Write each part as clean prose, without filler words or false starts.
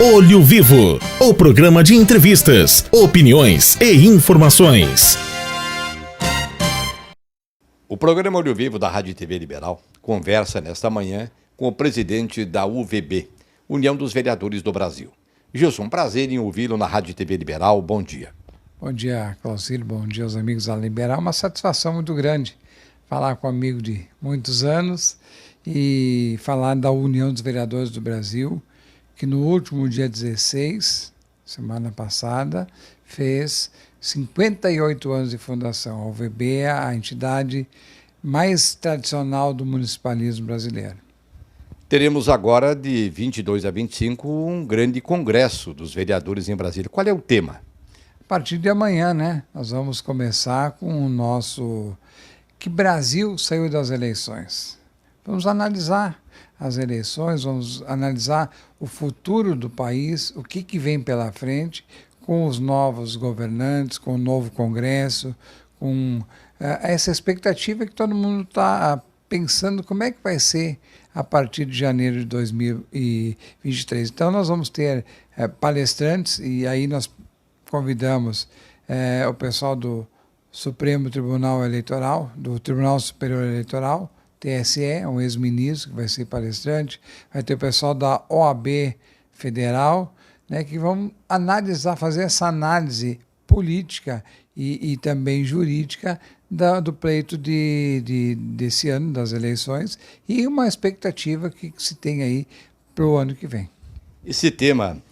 Olho Vivo, o programa de entrevistas, opiniões e informações. O programa Olho Vivo da Rádio e TV Liberal conversa nesta manhã com o presidente da UVB, União dos Vereadores do Brasil. Gilson, prazer em ouvi-lo na Rádio e TV Liberal. Bom dia. Bom dia, Claucílio. Bom dia aos amigos da Liberal. Uma satisfação muito grande falar com um amigo de muitos anos e falar da União dos Vereadores do Brasil, que no último dia 16, semana passada, fez 58 anos de fundação. A UVB é a entidade mais tradicional do municipalismo brasileiro. Teremos agora, de 22 a 25, um grande congresso dos vereadores em Brasília. Qual é o tema? A partir de amanhã, né? Nós vamos começar com o nosso... Que Brasil saiu das eleições? Vamos analisar as eleições, vamos analisar o futuro do país, o que vem pela frente, com os novos governantes, com o novo Congresso, com essa expectativa que todo mundo está pensando como é que vai ser a partir de janeiro de 2023. Então nós vamos ter palestrantes e aí nós convidamos o pessoal do Supremo Tribunal Eleitoral, do Tribunal Superior Eleitoral, TSE, um ex-ministro que vai ser palestrante, vai ter o pessoal da OAB Federal, né, que vão analisar, fazer essa análise política e também jurídica do pleito desse ano, das eleições, e uma expectativa que se tem aí para o ano que vem. Esse tema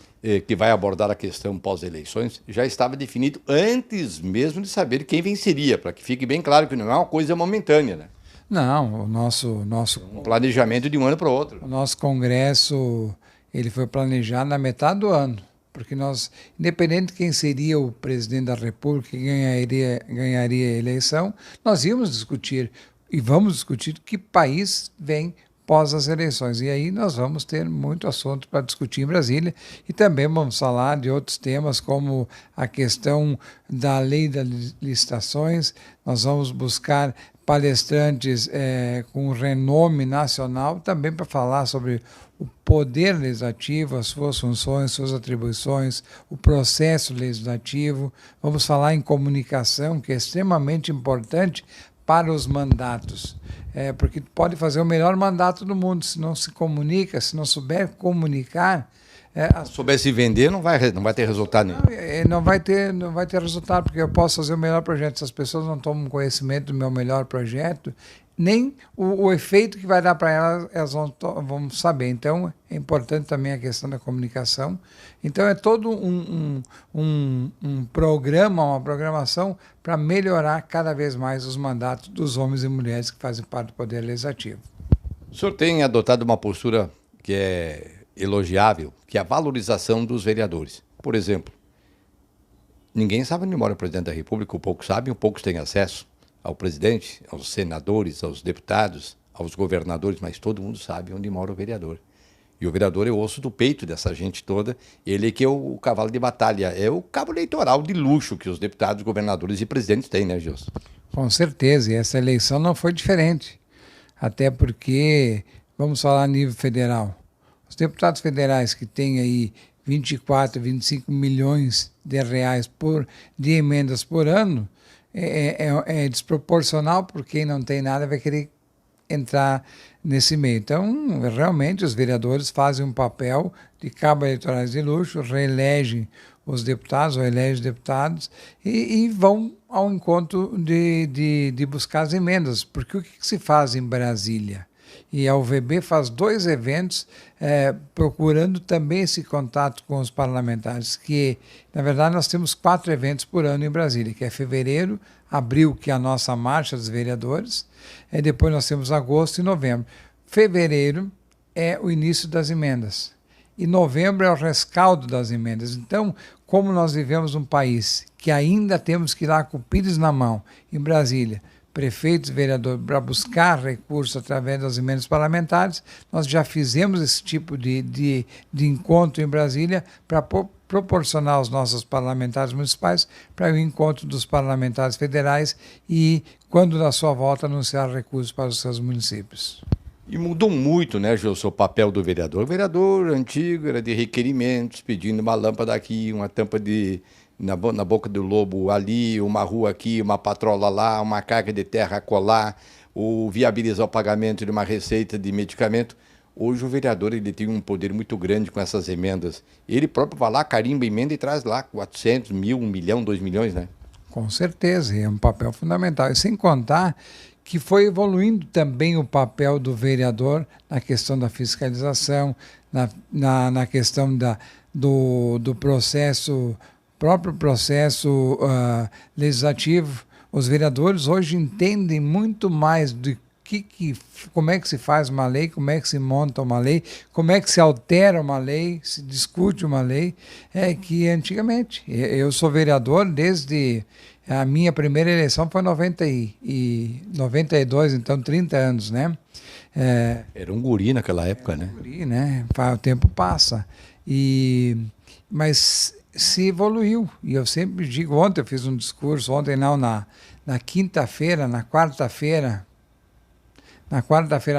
que vai abordar a questão pós-eleições já estava definido antes mesmo de saber quem venceria, para que fique bem claro que não é uma coisa momentânea, né? Não, o nosso um planejamento de um ano para o outro. O nosso congresso, ele foi planejado na metade do ano, porque nós, independente de quem seria o presidente da República, quem ganharia a eleição, nós íamos discutir e vamos discutir que país vem pós as eleições. E aí nós vamos ter muito assunto para discutir em Brasília e também vamos falar de outros temas como a questão da lei das licitações. Nós vamos buscar palestrantes com renome nacional também para falar sobre o poder legislativo, as suas funções, suas atribuições, o processo legislativo. Vamos falar em comunicação, que é extremamente importante para os mandatos, porque pode fazer o melhor mandato do mundo, se não se comunica, se não souber comunicar. Se souber se vender, não vai ter resultado nenhum. Não vai ter resultado, porque eu posso fazer o melhor projeto. Se as pessoas não tomam conhecimento do meu melhor projeto, nem o efeito que vai dar para elas vão saber. Então, é importante também a questão da comunicação. Então, é todo um programa, uma programação para melhorar cada vez mais os mandatos dos homens e mulheres que fazem parte do Poder Legislativo. O senhor tem adotado uma postura que é elogiável, que é a valorização dos vereadores. Por exemplo, ninguém sabe onde mora o presidente da República, poucos sabem, poucos têm acesso ao presidente, aos senadores, aos deputados, aos governadores, mas todo mundo sabe onde mora o vereador. E o vereador é o osso do peito dessa gente toda, ele que é o cavalo de batalha, é o cabo eleitoral de luxo que os deputados, governadores e presidentes têm, né, Gilson? Com certeza, e essa eleição não foi diferente, até porque, vamos falar a nível federal, os deputados federais que têm aí 24, 25 milhões de reais de emendas por ano, é desproporcional, porque quem não tem nada vai querer entrar nesse meio. Então, realmente, os vereadores fazem um papel de cabos eleitorais de luxo, reelegem os deputados, ou elegem deputados, e vão ao encontro de buscar as emendas. Porque o que se faz em Brasília? E a UVB faz 2 eventos procurando também esse contato com os parlamentares, que, na verdade, nós temos 4 eventos por ano em Brasília, que é fevereiro, abril, que é a nossa marcha dos vereadores, depois nós temos agosto e novembro. Fevereiro é o início das emendas, e novembro é o rescaldo das emendas. Então, como nós vivemos um país que ainda temos que ir lá com o pires na mão, em Brasília, prefeitos e vereadores, para buscar recursos através das emendas parlamentares, nós já fizemos esse tipo de encontro em Brasília para proporcionar aos nossos parlamentares municipais para o encontro dos parlamentares federais e, quando da sua volta, anunciar recursos para os seus municípios. E mudou muito, né, Gilson, o papel do vereador. O vereador antigo era de requerimentos, pedindo uma lâmpada aqui, uma tampa na boca do lobo ali, uma rua aqui, uma patrola lá, uma carga de terra colar, ou viabilizar o pagamento de uma receita de medicamento. Hoje o vereador ele tem um poder muito grande com essas emendas. Ele próprio vai lá, carimba a emenda e traz lá 400 mil, 1 milhão, 2 milhões, né? Com certeza, é um papel fundamental. E sem contar que foi evoluindo também o papel do vereador na questão da fiscalização, na questão do processo, próprio processo legislativo. Os vereadores hoje entendem muito mais de como é que se faz uma lei, como é que se monta uma lei, como é que se altera uma lei, se discute uma lei, que antigamente. Eu sou vereador desde a minha primeira eleição foi em 92, então 30 anos, né? Era um guri naquela época, né? Guri, né? O tempo passa. Mas se evoluiu. E eu sempre digo, ontem eu fiz um discurso, ontem não, na quinta-feira, na quarta-feira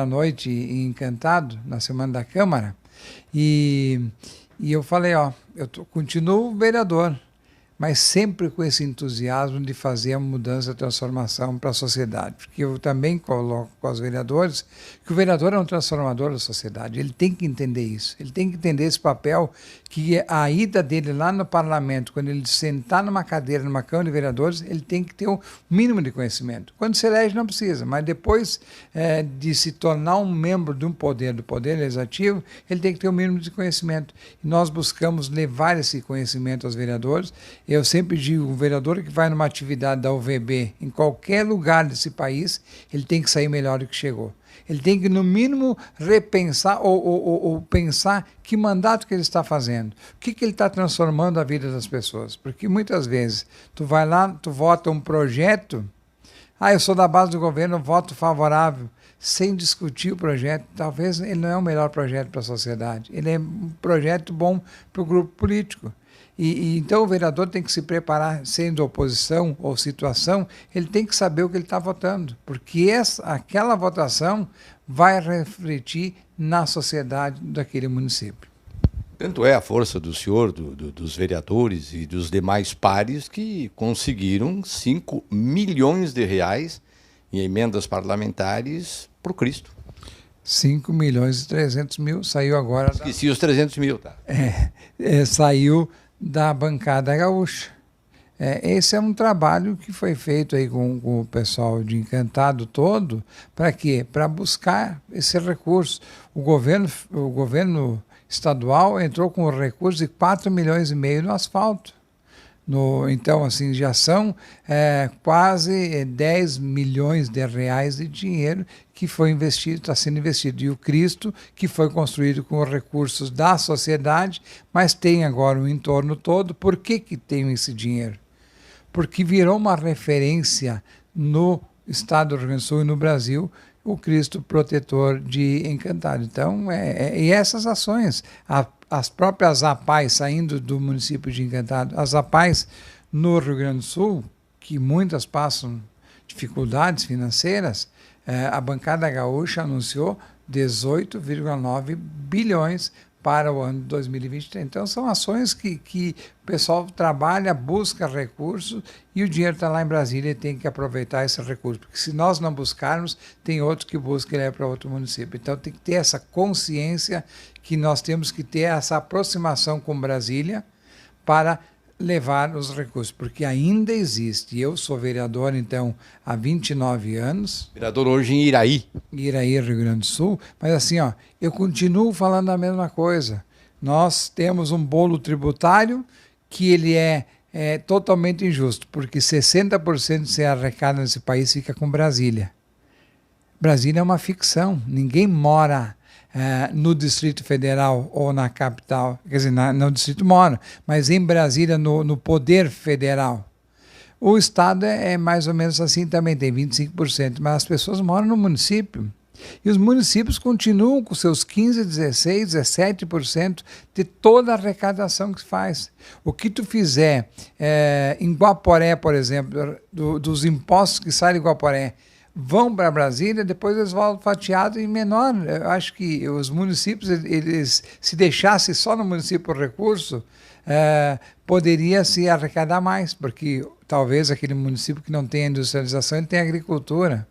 à noite, em Encantado, na Semana da Câmara, e eu falei, continuo vereador, mas sempre com esse entusiasmo de fazer a mudança, a transformação para a sociedade. Porque eu também coloco com os vereadores que o vereador é um transformador da sociedade. Ele tem que entender isso. Ele tem que entender esse papel, que a ida dele lá no parlamento, quando ele sentar numa cadeira, numa Câmara de Vereadores, ele tem que ter um mínimo de conhecimento. Quando se elege, não precisa, mas depois de se tornar um membro de um poder, do Poder Legislativo, ele tem que ter um mínimo de conhecimento. E nós buscamos levar esse conhecimento aos vereadores. Eu sempre digo, o vereador que vai numa atividade da UVB, em qualquer lugar desse país, ele tem que sair melhor do que chegou. Ele tem que, no mínimo, repensar ou pensar que mandato que ele está fazendo, o que ele está transformando a vida das pessoas. Porque muitas vezes tu vai lá, tu vota um projeto, eu sou da base do governo, voto favorável, sem discutir o projeto. Talvez ele não é o melhor projeto para a sociedade, ele é um projeto bom para o grupo político. Então o vereador tem que se preparar, sendo oposição ou situação, ele tem que saber o que ele está votando, porque aquela votação vai refletir na sociedade daquele município. Tanto é a força do senhor, dos vereadores e dos demais pares que conseguiram 5 milhões de reais em emendas parlamentares para o Cristo. 5 milhões e 300 mil, saiu agora... Esqueci os 300 mil, tá? Saiu da bancada gaúcha. Esse é um trabalho que foi feito aí com o pessoal de Encantado todo. Para quê? Para buscar esse recurso. O governo estadual entrou com um recurso de 4 milhões e meio no asfalto. Então, assim, já são quase 10 milhões de reais de dinheiro que foi investido, está sendo investido. E o Cristo, que foi construído com recursos da sociedade, mas tem agora um entorno todo. Por que tem esse dinheiro? Porque virou uma referência no estado do Rio Grande do Sul e no Brasil, o Cristo protetor de Encantado. Então, e essas ações, as próprias APAES saindo do município de Encantado, as APAES no Rio Grande do Sul, que muitas passam dificuldades financeiras, a bancada gaúcha anunciou 18,9 bilhões para o ano de 2023. Então, são ações que o pessoal trabalha, busca recursos, e o dinheiro está lá em Brasília e tem que aproveitar esse recurso. Porque se nós não buscarmos, tem outro que busca e leva para outro município. Então, tem que ter essa consciência que nós temos que ter essa aproximação com Brasília para levar os recursos, porque ainda existe. Eu sou vereador, então, há 29 anos. Vereador hoje em Iraí. Iraí, Rio Grande do Sul. Mas assim, eu continuo falando a mesma coisa. Nós temos um bolo tributário que ele é totalmente injusto, porque 60% do se arrecada nesse país fica com Brasília. Brasília é uma ficção. Ninguém mora no Distrito Federal ou na capital, quer dizer, no Distrito mora, mas em Brasília, no Poder Federal. O Estado é mais ou menos assim também, tem 25%, mas as pessoas moram no município. E os municípios continuam com seus 15%, 16%, 17% de toda a arrecadação que se faz. O que tu fizer em Guaporé, por exemplo, dos impostos que saem de Guaporé, vão para Brasília, depois eles voltam fatiados em menor. Eu acho que os municípios, eles se deixassem só no município o recurso, poderia se arrecadar mais, porque talvez aquele município que não tem industrialização, ele tem agricultura.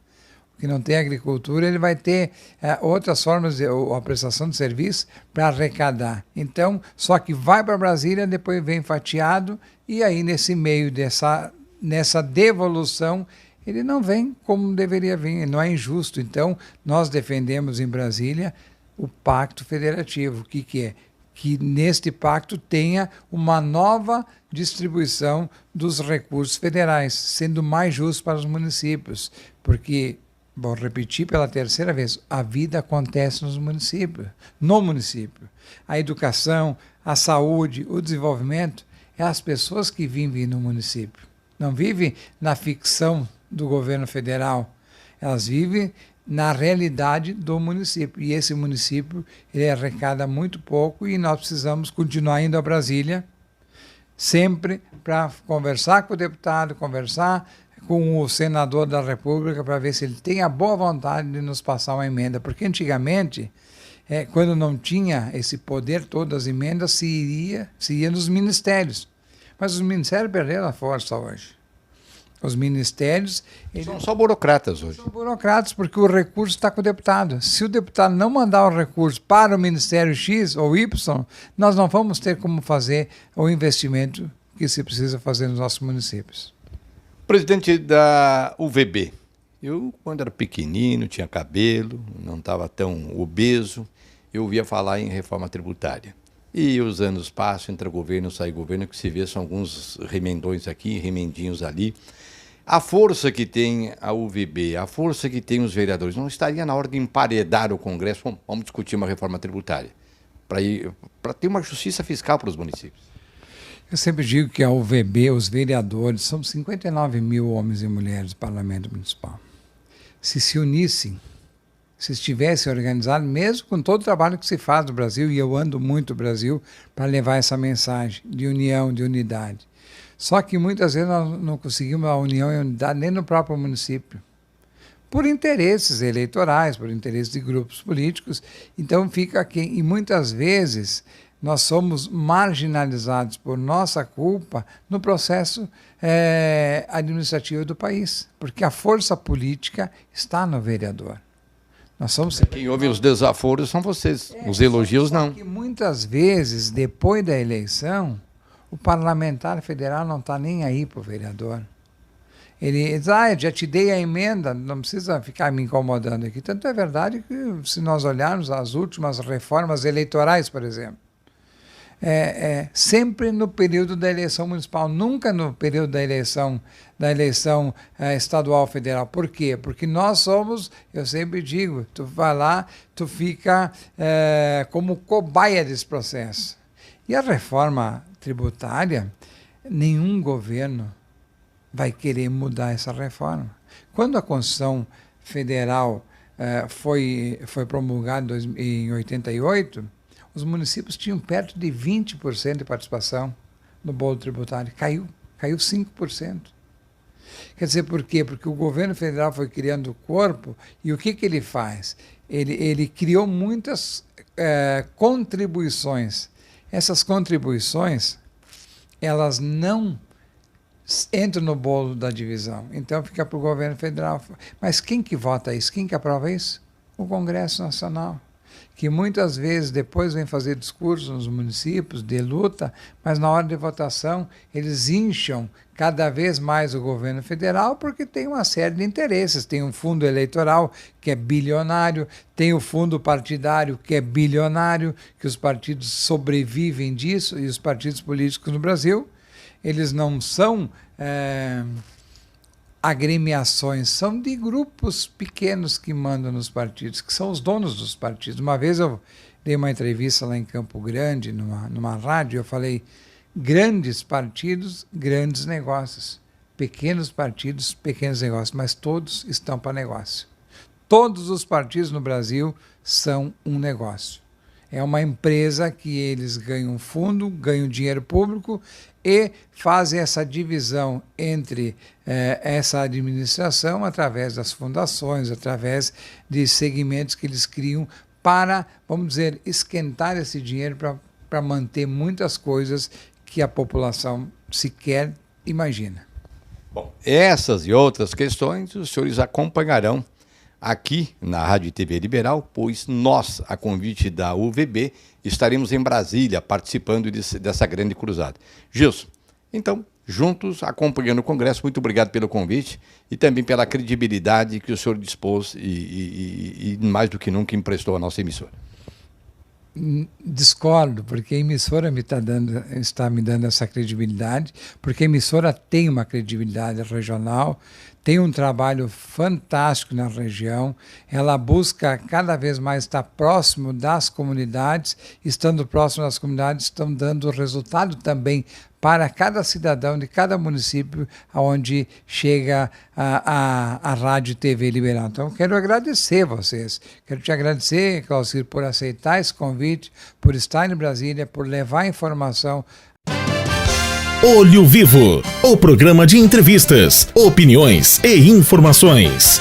Que não tem agricultura, ele vai ter outras formas de a prestação de serviço para arrecadar. Então, só que vai para Brasília, depois vem fatiado, e aí nesse meio nessa devolução, ele não vem como deveria vir, não é injusto. Então, nós defendemos em Brasília o Pacto Federativo. O que é? Que neste pacto tenha uma nova distribuição dos recursos federais, sendo mais justo para os municípios, porque, vou repetir pela terceira vez, a vida acontece no município. A educação, a saúde, o desenvolvimento, é as pessoas que vivem no município. Não vivem na ficção do governo federal, elas vivem na realidade do município. E esse município, ele arrecada muito pouco e nós precisamos continuar indo a Brasília, sempre para conversar com o deputado, conversar com o senador da República, para ver se ele tem a boa vontade de nos passar uma emenda. Porque antigamente, quando não tinha esse poder todo das emendas, se ia nos ministérios. Mas os ministérios perderam a força hoje. Os ministérios... São só burocratas hoje. São burocratas, porque o recurso está com o deputado. Se o deputado não mandar o recurso para o Ministério X ou Y, nós não vamos ter como fazer o investimento que se precisa fazer nos nossos municípios. Presidente da UVB. Eu, quando era pequenino, tinha cabelo, não estava tão obeso, eu ouvia falar em reforma tributária. E os anos passam, entra governo, sai governo, que se vê são alguns remendões aqui, remendinhos ali. A força que tem a UVB, a força que tem os vereadores, não estaria na hora de emparedar o Congresso? Vamos discutir uma reforma tributária, para ter uma justiça fiscal para os municípios. Eu sempre digo que a UVB, os vereadores, são 59 mil homens e mulheres do Parlamento Municipal. Se unissem, se estivessem organizados, mesmo com todo o trabalho que se faz no Brasil, e eu ando muito no Brasil para levar essa mensagem de união, de unidade. Só que muitas vezes nós não conseguimos a união e a unidade nem no próprio município, por interesses eleitorais, por interesses de grupos políticos. Então fica aqui, e muitas vezes nós somos marginalizados por nossa culpa no processo administrativo do país, porque a força política está no vereador. Nós somos... Quem ouve os desaforos são vocês, os elogios não. Que muitas vezes, depois da eleição, o parlamentar federal não está nem aí para o vereador. Ele diz, já te dei a emenda, não precisa ficar me incomodando aqui. Tanto é verdade que, se nós olharmos as últimas reformas eleitorais, por exemplo, sempre no período da eleição municipal, nunca no período da eleição estadual federal. Por quê? Porque nós somos, eu sempre digo, tu vai lá, tu fica como cobaia desse processo. E a reforma tributária, nenhum governo vai querer mudar essa reforma. Quando a Constituição Federal foi promulgada em 88, os municípios tinham perto de 20% de participação no bolo tributário. Caiu 5%. Quer dizer, por quê? Porque o governo federal foi criando o corpo, e o que ele faz? Ele criou muitas contribuições. Essas contribuições, elas não entram no bolo da divisão. Então fica para o governo federal. Mas quem que vota isso? Quem que aprova isso? O Congresso Nacional, que muitas vezes depois vem fazer discursos nos municípios de luta, mas na hora de votação eles incham cada vez mais o governo federal, porque tem uma série de interesses. Tem um fundo eleitoral que é bilionário, tem o fundo partidário que é bilionário, que os partidos sobrevivem disso, e os partidos políticos no Brasil, eles não são agremiações, são de grupos pequenos que mandam nos partidos, que são os donos dos partidos. Uma vez eu dei uma entrevista lá em Campo Grande, numa rádio, eu falei: grandes partidos, grandes negócios. Pequenos partidos, pequenos negócios, mas todos estão para negócio. Todos os partidos no Brasil são um negócio. É uma empresa que eles ganham fundo, ganham dinheiro público e fazem essa divisão entre essa administração através das fundações, através de segmentos que eles criam para, vamos dizer, esquentar esse dinheiro para manter muitas coisas que a população sequer imagina. Bom, essas e outras questões os senhores acompanharão aqui na Rádio e TV Liberal, pois nós, a convite da UVB, estaremos em Brasília participando dessa grande cruzada. Gilson, então, juntos, acompanhando o Congresso, muito obrigado pelo convite e também pela credibilidade que o senhor dispôs e mais do que nunca emprestou à nossa emissora. Discordo, porque a emissora está me dando essa credibilidade, porque a emissora tem uma credibilidade regional, tem um trabalho fantástico na região, ela busca cada vez mais estar próximo das comunidades, estando próximo das comunidades, estão dando resultado também para cada cidadão de cada município onde chega a Rádio e TV Liberal. Então, quero agradecer vocês. Quero te agradecer, Claucir, por aceitar esse convite, por estar em Brasília, por levar informação. Olho Vivo, o programa de entrevistas, opiniões e informações.